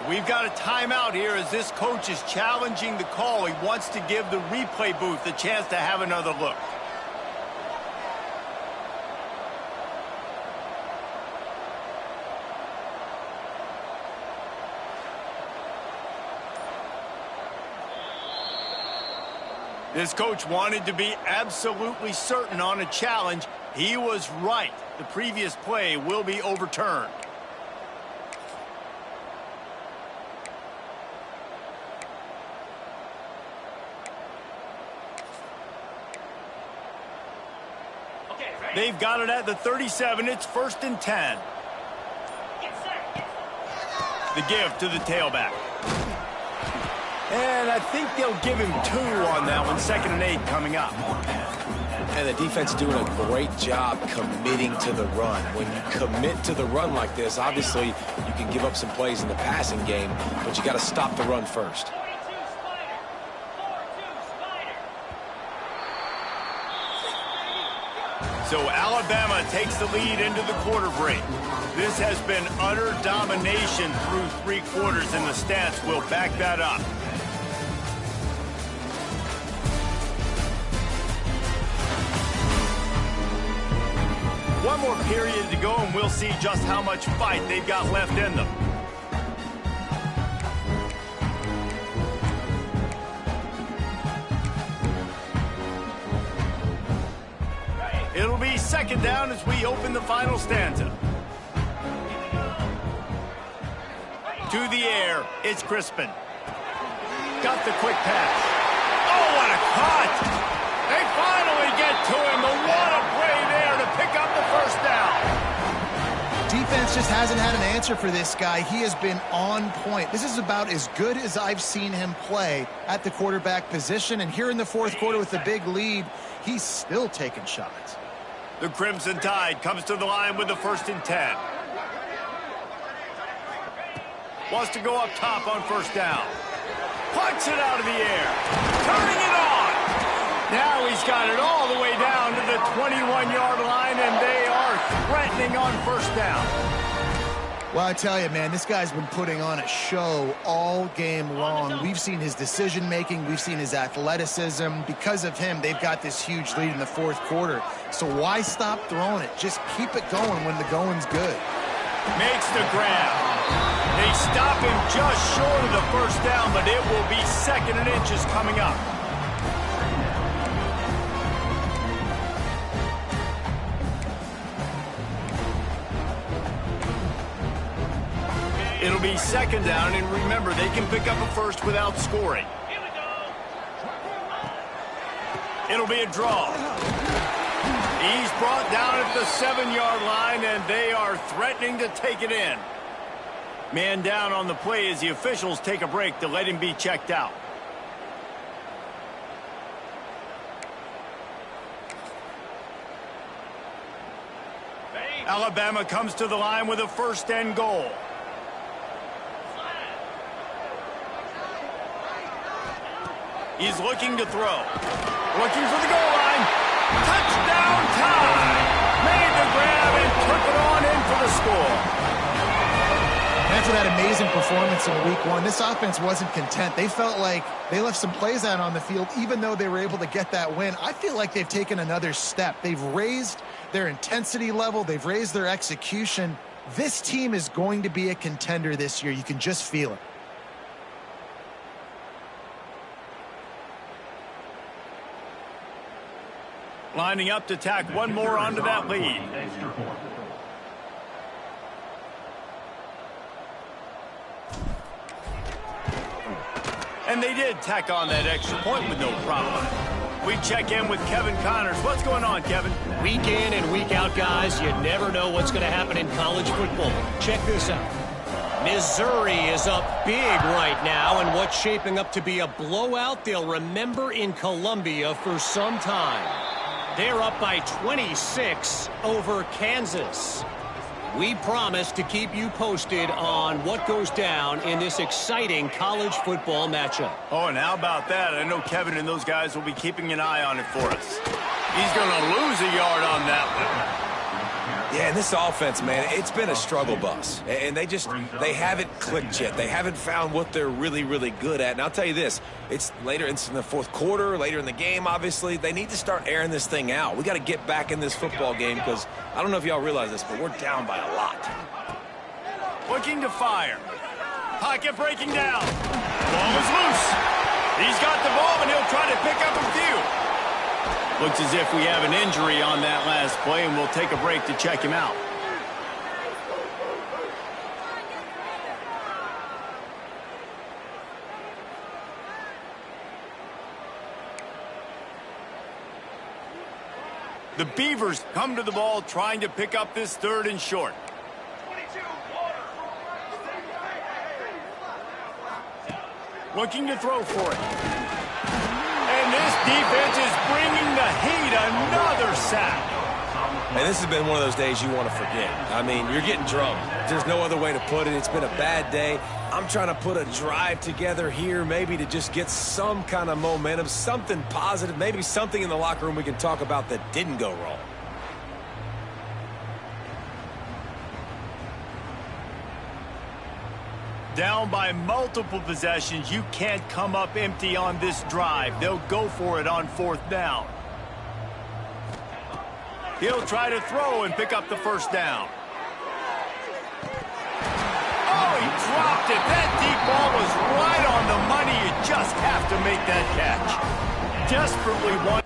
We've got a timeout here as this coach is challenging the call. He wants to give the replay booth a chance to have another look. This coach wanted to be absolutely certain on a challenge. He was right. The previous play will be overturned. They've got it at the 37. It's 1st and 10. The give to the tailback. And I think they'll give him 2 on that one. 2nd and 8 coming up. And the defense doing a great job committing to the run. When you commit to the run like this, obviously you can give up some plays in the passing game, but you got to stop the run first. So Alabama takes the lead into the quarter break. This has been utter domination through 3 quarters, and the stats will back that up. One more period to go, and we'll see just how much fight they've got left in them. It'll be 2nd down as we open the final stanza. To the air, it's Crispin. Got the quick pass. Oh, what a cut! They finally get to him, but what a play there to pick up the first down. Defense just hasn't had an answer for this guy. He has been on point. This is about as good as I've seen him play at the quarterback position. And here in the 4th quarter with the big lead, he's still taking shots. The Crimson Tide comes to the line with the 1st and 10. Wants to go up top on first down. Punts it out of the air. Turning it on. Now he's got it all the way down to the 21-yard line, and they are threatening on first down. Well, I tell you, man, this guy's been putting on a show all game long. We've seen his decision-making. We've seen his athleticism. Because of him, they've got this huge lead in the 4th quarter. So why stop throwing it? Just keep it going when the going's good. Makes the grab. They stop him just short of the first down, but it will be 2nd and inches coming up. It'll be second down, and remember, they can pick up a first without scoring. It'll be a draw. He's brought down at the 7-yard line, and they are threatening to take it in. Man down on the play as the officials take a break to let him be checked out. Alabama comes to the line with a 1st and goal. He's looking to throw. Looking for the goal line. Touchdown time! Made the grab and took it on in for the score. After that amazing performance in week 1, this offense wasn't content. They felt like they left some plays out on the field, even though they were able to get that win. I feel like they've taken another step. They've raised their intensity level. They've raised their execution. This team is going to be a contender this year. You can just feel it. Lining up to tack one more onto that lead. And they did tack on that extra point with no problem. We check in with Kevin Connors. What's going on, Kevin? Week in and week out, guys, you never know what's going to happen in college football. Check this out. Missouri is up big right now in what's shaping up to be a blowout they'll remember in Columbia for some time. They're up by 26 over Kansas. We promise to keep you posted on what goes down in this exciting college football matchup. Oh, and how about that? I know Kevin and those guys will be keeping an eye on it for us. He's going to lose a yard on that one. Yeah, and this offense, man, it's been a struggle bus. And they haven't clicked yet. They haven't found what they're really, really good at. And I'll tell you this, it's later in the 4th quarter, later in the game, obviously. They need to start airing this thing out. We got to get back in this football game because I don't know if y'all realize this, but we're down by a lot. Looking to fire. Pocket breaking down. Ball is loose. He's got the ball, and he'll try to pick up a few. Looks as if we have an injury on that last play, and we'll take a break to check him out. The Beavers come to the ball trying to pick up this 3rd and short. Looking to throw for it. And this defense is bringing the heat. Another sack. And this has been one of those days you want to forget. I mean, you're getting drummed. There's no other way to put it. It's been a bad day. I'm trying to put a drive together here maybe to just get some kind of momentum, something positive, maybe something in the locker room we can talk about that didn't go wrong. Down by multiple possessions, you can't come up empty on this drive. They'll go for it on 4th down. He'll try to throw and pick up the 1st down. Oh, he dropped it. That deep ball was right on the money. You just have to make that catch. Desperately want.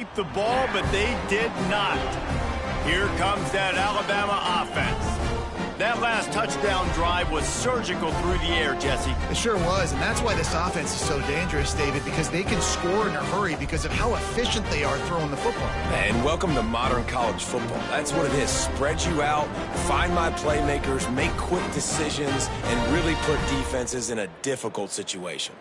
Keep the ball, but they did not. Here comes that Alabama offense. That last touchdown drive was surgical through the air, Jesse. It sure was, and that's why this offense is so dangerous, David, because they can score in a hurry because of how efficient they are throwing the football. And welcome to modern college football. That's what it is. Spread you out, find my playmakers, make quick decisions, and really put defenses in a difficult situation.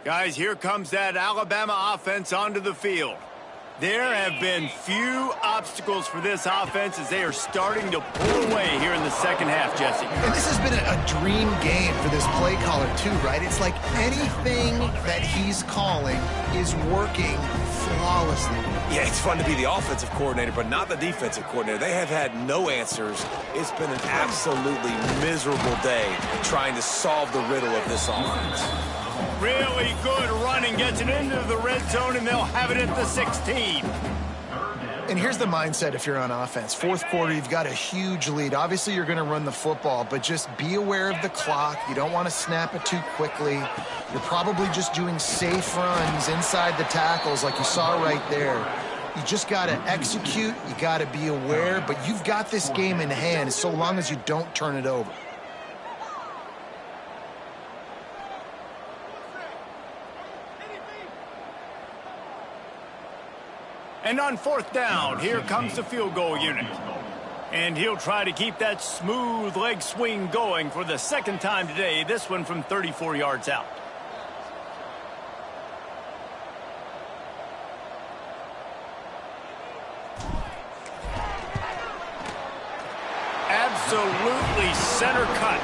Guys, here comes that Alabama offense onto the field. There have been few obstacles for this offense as they are starting to pull away here in the second half, Jesse. And this has been a dream game for this play caller, too, right? It's like anything that he's calling is working flawlessly. Yeah, it's fun to be the offensive coordinator, but not the defensive coordinator. They have had no answers. It's been an absolutely miserable day trying to solve the riddle of this offense. Really good running, gets it into the red zone, and they'll have it at the 16. And here's the mindset if you're on offense. Fourth quarter, you've got a huge lead. Obviously, you're going to run the football, but just be aware of the clock. You don't want to snap it too quickly. You're probably just doing safe runs inside the tackles like you saw right there. You just got to execute. You got to be aware, but you've got this game in hand so long as you don't turn it over. And on fourth down, here comes the field goal unit. And he'll try to keep that smooth leg swing going for the second time today, this one from 34 yards out. Absolutely center cut.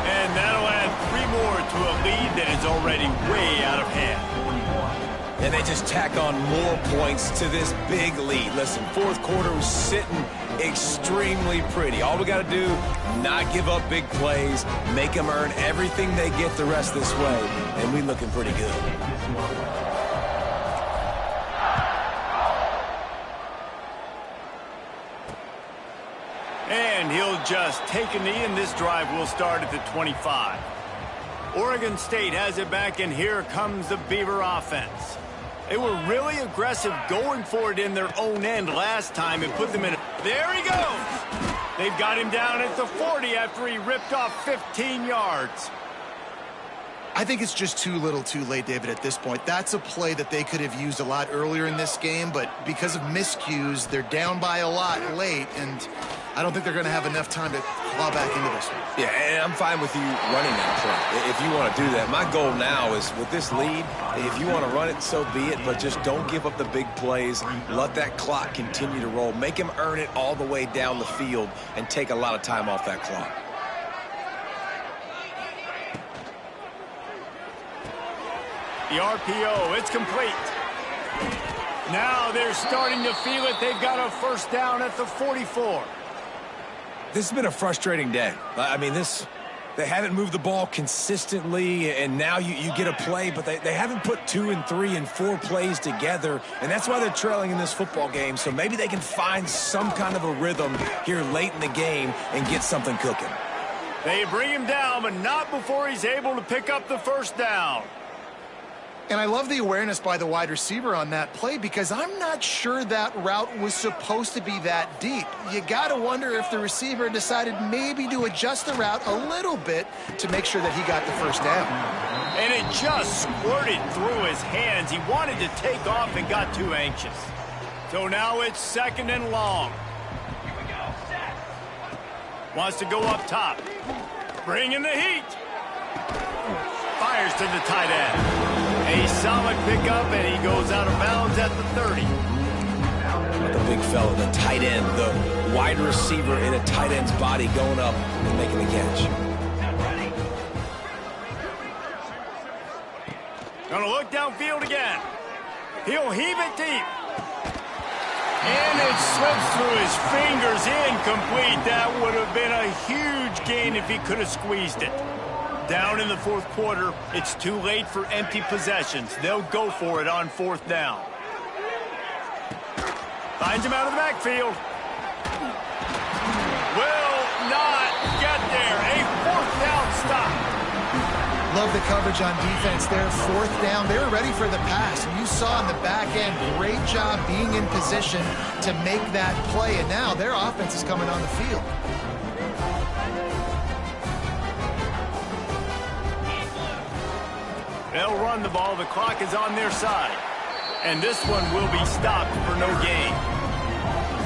And that'll add 3 more to a lead that is already way out of hand. And they just tack on more points to this big lead. Listen, fourth quarter was sitting extremely pretty. All we got to do, not give up big plays, make them earn everything they get the rest of this way, and we looking pretty good. And he'll just take a knee, and this drive will start at the 25. Oregon State has it back, and here comes the Beaver offense. They were really aggressive going for it in their own end last time and put them in. There he goes. They've got him down at the 40 after he ripped off 15 yards. I think it's just too little too late, David, at this point. That's a play that they could have used a lot earlier in this game, but because of miscues, they're down by a lot late, and I don't think they're going to have enough time to claw back into this one. Yeah, and I'm fine with you running that play if you want to do that. My goal now is with this lead, if you want to run it, so be it, but just don't give up the big plays. Let that clock continue to roll. Make him earn it all the way down the field and take a lot of time off that clock. The RPO, it's complete. Now they're starting to feel it. They've got a first down at the 44. This has been a frustrating day. I mean, they haven't moved the ball consistently, and now you get a play, but they haven't put 2 and 3 and 4 plays together, and that's why they're trailing in this football game. So maybe they can find some kind of a rhythm here late in the game and get something cooking. They bring him down, but not before he's able to pick up the first down. And I love the awareness by the wide receiver on that play because I'm not sure that route was supposed to be that deep. You got to wonder if the receiver decided maybe to adjust the route a little bit to make sure that he got the first down. And it just squirted through his hands. He wanted to take off and got too anxious. So now it's second and long. Wants to go up top. Bring in the heat. Fires to the tight end. A solid pickup, and he goes out of bounds at the 30. about the big fella, the tight end, the wide receiver in a tight end's body going up and making the catch. Gonna look downfield again. He'll heave it deep. And it slips through his fingers, incomplete. That would have been a huge gain if he could have squeezed it. Down in the fourth quarter, it's too late for empty possessions. They'll go for it on fourth down. Finds him out of the backfield. Will not get there. A fourth down stop. Love the coverage on defense there. Fourth down. They were ready for the pass. And you saw in the back end, great job being in position to make that play. And now their offense is coming on the field. They'll run the ball. The clock is on their side. And this one will be stopped for no gain.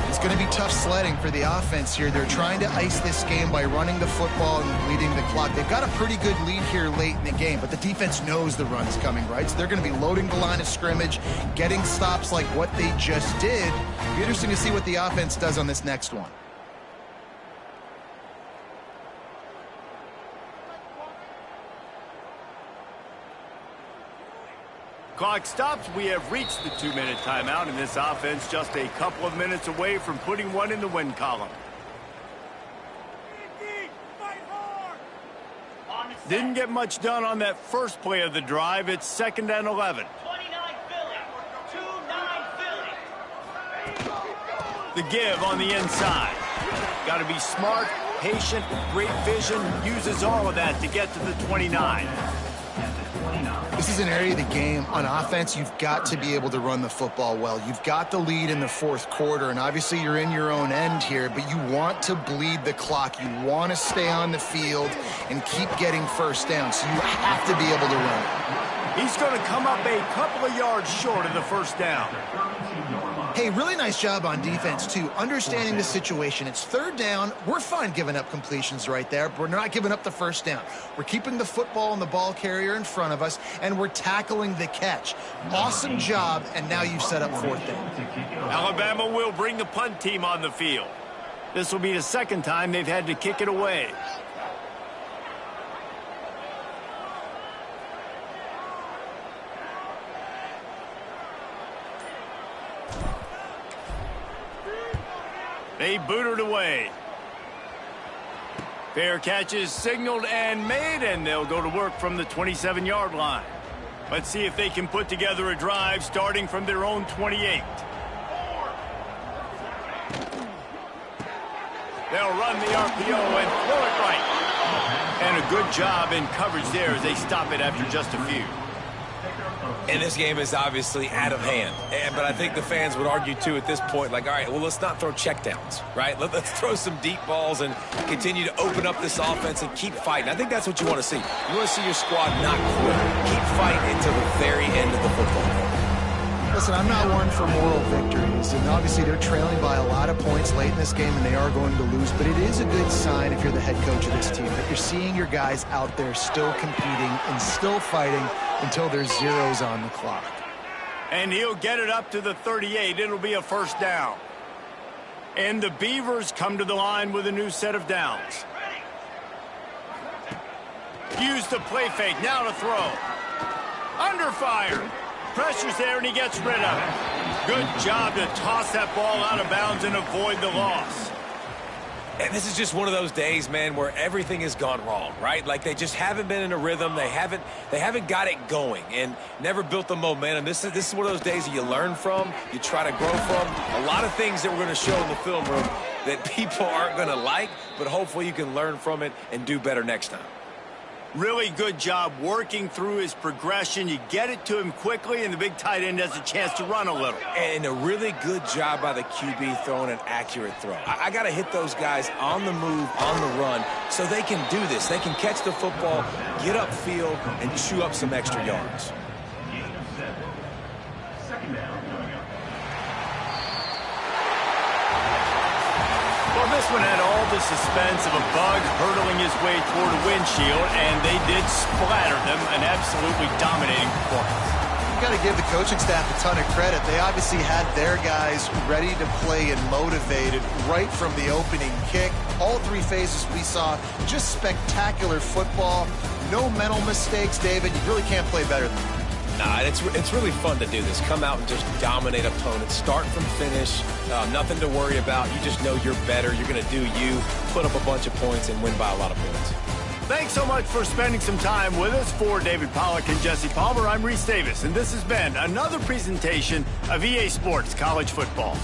It's going to be tough sledding for the offense here. They're trying to ice this game by running the football and leading the clock. They've got a pretty good lead here late in the game, but the defense knows the run's coming, right? So they're going to be loading the line of scrimmage, getting stops like what they just did. It'll be interesting to see what the offense does on this next one. Clock stops. We have reached the 2-minute timeout, and this offense just a couple of minutes away from putting one in the win column. Didn't get much done on that first play of the drive. It's 2nd and 11. 29 Philly. 2-9 Philly. The give on the inside. Got to be smart, patient, great vision. Uses all of that to get to the 29. This is an area of the game on offense you've got to be able to run the football well. You've got the lead in the fourth quarter, and obviously you're in your own end here, but you want to bleed the clock. You want to stay on the field and keep getting first down, so you have to be able to run it. He's going to come up a couple of yards short of the first down. Hey, really nice job on defense, too, understanding the situation. It's 3rd down. We're fine giving up completions right there, but we're not giving up the first down. We're keeping the football and the ball carrier in front of us, and we're tackling the catch. Awesome job, and now you've set up 4th down. Alabama will bring the punt team on the field. This will be the 2nd time they've had to kick it away. They boot it away. Fair catch is signaled and made, and they'll go to work from the 27-yard line. Let's see if they can put together a drive starting from their own 28. They'll run the RPO and throw it right. And a good job in coverage there as they stop it after just a few. And this game is obviously out of hand. But I think the fans would argue, too, at this point, like, all right, well, let's not throw checkdowns, right? Let's throw some deep balls and continue to open up this offense and keep fighting. I think that's what you want to see. You want to see your squad not quit. Keep fighting until the very end of the football game. Listen, I'm not one for moral victories, and obviously they're trailing by a lot of points late in this game, and they are going to lose, but it is a good sign if you're the head coach of this team that you're seeing your guys out there still competing and still fighting until there's zeros on the clock. And he'll get it up to the 38. It'll be a first down. And the Beavers come to the line with a new set of downs. Use the play fake, now to throw. Under fire. Pressure's there, and he gets rid of it. Good job to toss that ball out of bounds and avoid the loss. And this is just one of those days, man, where everything has gone wrong, right? Like they just haven't been in a rhythm. They haven't got it going and never built the momentum. This is one of those days that you learn from, you try to grow from. A lot of things that we're going to show in the film room that people aren't going to like, but hopefully you can learn from it and do better next time. Really good job working through his progression. You get it to him quickly, and the big tight end has a chance to run a little. And a really good job by the QB throwing an accurate throw. I got to hit those guys on the move, on the run, so they can do this. They can catch the football, get upfield, and chew up some extra yards. Well, this one had all the suspense of a bug hurtling his way toward a windshield, and they did splatter them. An absolutely dominating performance. you've got to give the coaching staff a ton of credit. They obviously had their guys ready to play and motivated right from the opening kick. All three phases we saw, just spectacular football. No mental mistakes, David. You really can't play better than that. Nah, it's really fun to do this. Come out and just dominate opponents. Start from finish. Nothing to worry about. You just know you're better. You're going to do you, put up a bunch of points, and win by a lot of points. Thanks so much for spending some time with us. For David Pollack and Jesse Palmer, I'm Reese Davis, and this has been another presentation of EA Sports College Football.